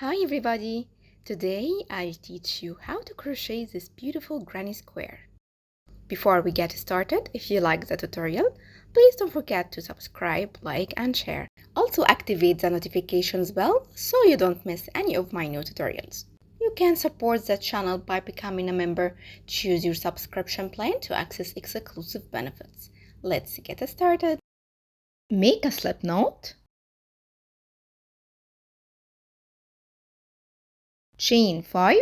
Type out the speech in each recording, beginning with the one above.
Hi everybody! Today I'll teach you how to crochet this beautiful granny square. Before we get started, if you like the tutorial, please don't forget to subscribe, like and share. Also activate the notifications bell so you don't miss any of my new tutorials. You can support the channel by becoming a member. Choose your subscription plan to access exclusive benefits. Let's get started. Make a slip knot. Chain 5,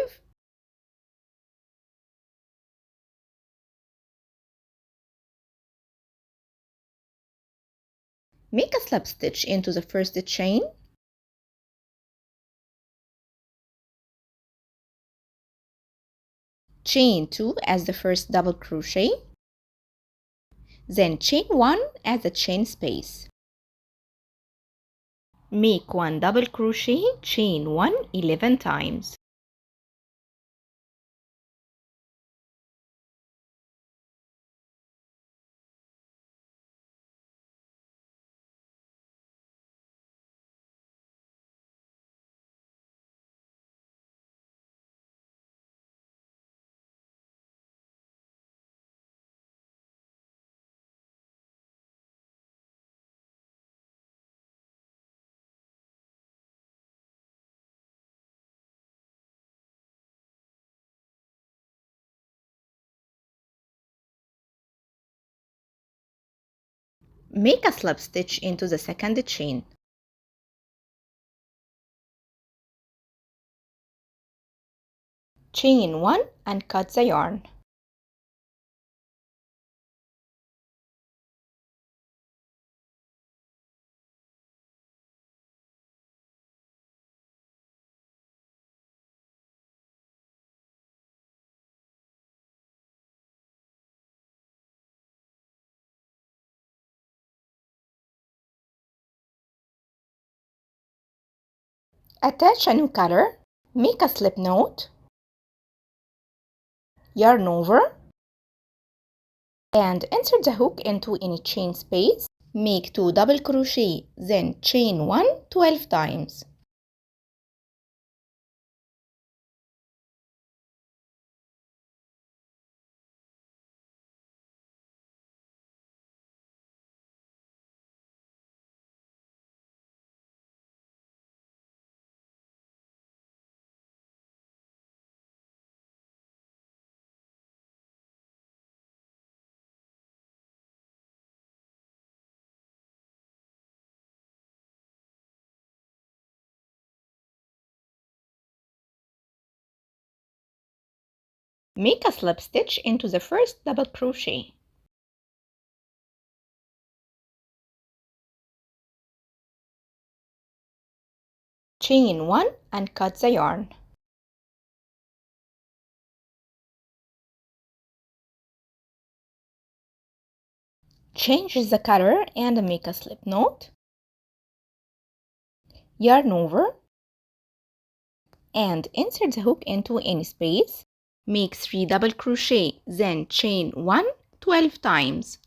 make a slip stitch into the first chain, chain 2 as the first double crochet, then chain 1 as the chain space. Make 1 double crochet, chain 1 11 times. Make a slip stitch into the second chain. Chain 1 and cut the yarn. Attach a new color. Make a slip knot. Yarn over. And insert the hook into any chain space. Make 2 double crochet, then chain 1 12 times. Make a slip stitch into the first double crochet. Chain 1 and cut the yarn. Change the color and make a slip knot. Yarn over and insert the hook into any space. Make 3 double crochet, then chain 1 12 times.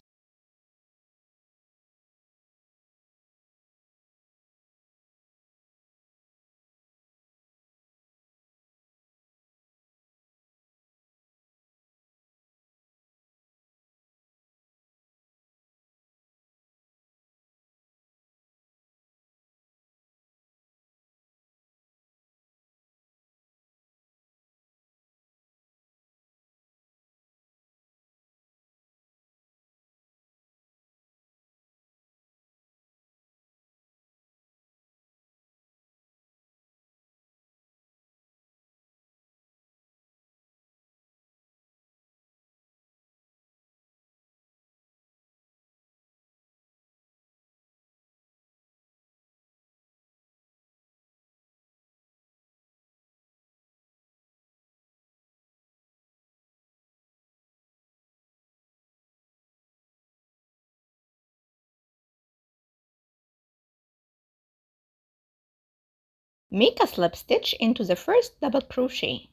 Make a slip stitch into the first double crochet.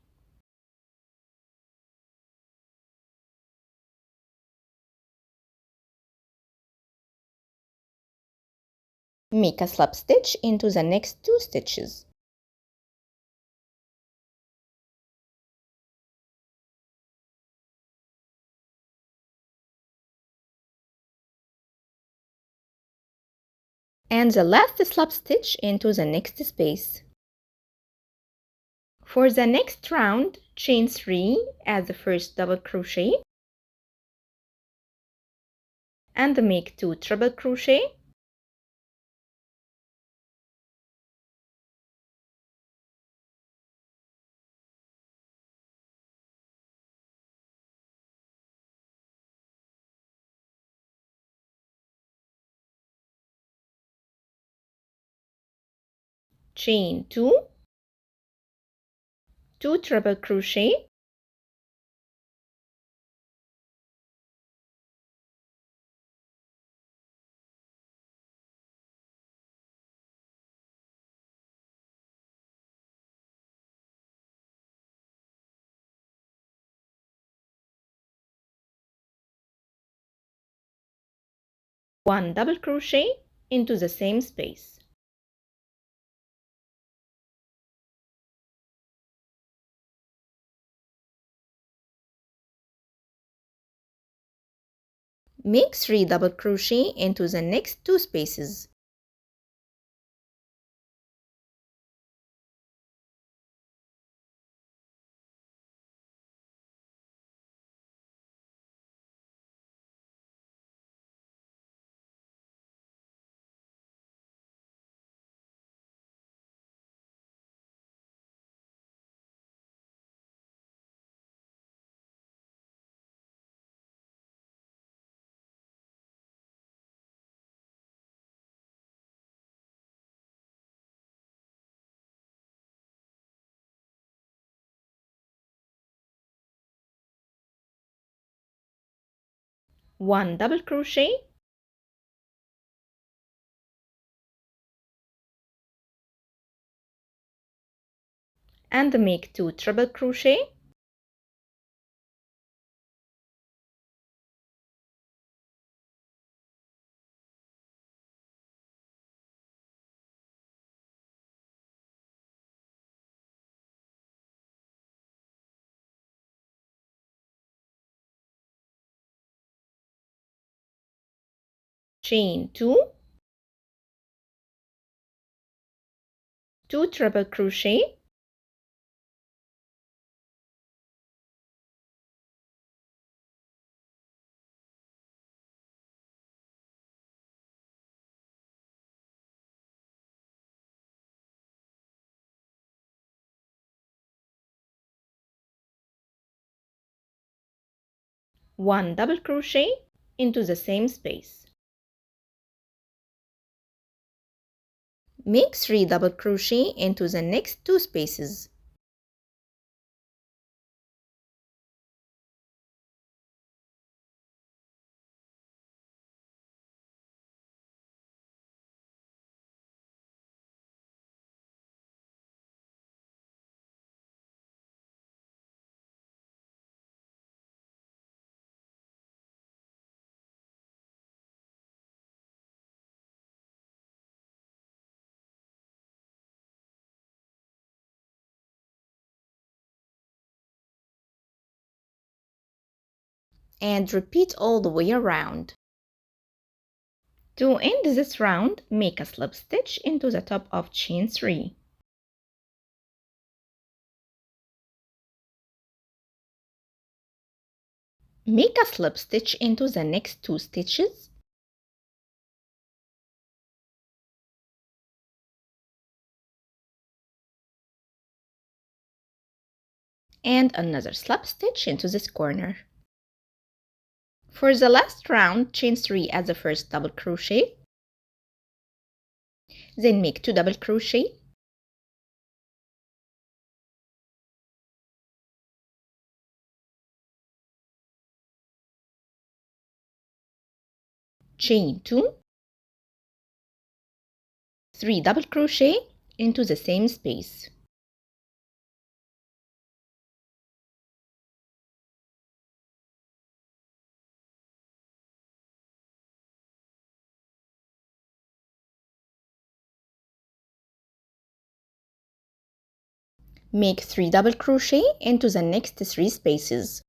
Make a slip stitch into the next 2 stitches. and the last slip stitch into the next space. For the next round, chain 3 as the first double crochet and make 2 triple crochet, chain 2, 2 triple crochet, one double crochet into the same space. Make 3 double crochet into the next 2 spaces. One double crochet, and make 2 triple crochet, chain 2, 2 triple crochet, one double crochet into the same space. Make 3 double crochet into the next 2 spaces. And repeat all the way around. To end this round, make a slip stitch into the top of chain 3. Make a slip stitch into the next 2 stitches, and another slip stitch into this corner. For the last round, chain 3 as the first double crochet, then make 2 double crochet, chain 2, 3 double crochet into the same space. Make 3 double crochet into the next 3 spaces.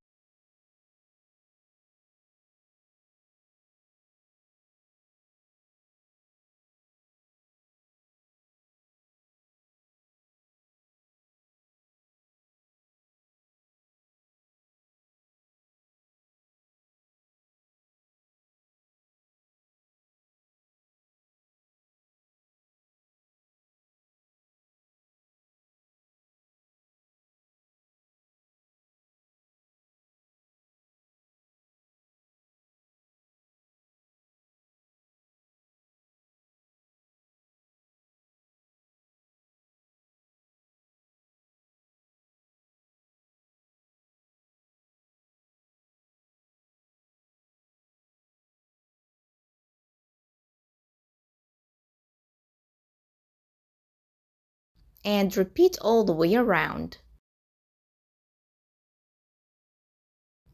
and repeat all the way around.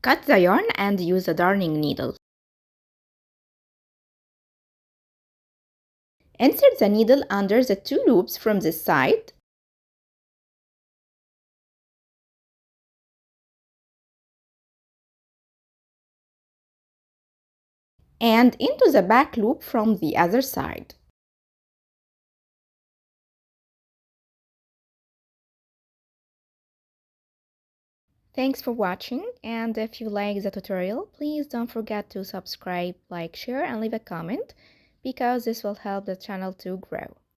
Cut the yarn and use a darning needle. Insert the needle under the 2 loops from this side and into the back loop from the other side. Thanks for watching, and if you like the tutorial, please don't forget to subscribe, like, share, and leave a comment because this will help the channel to grow.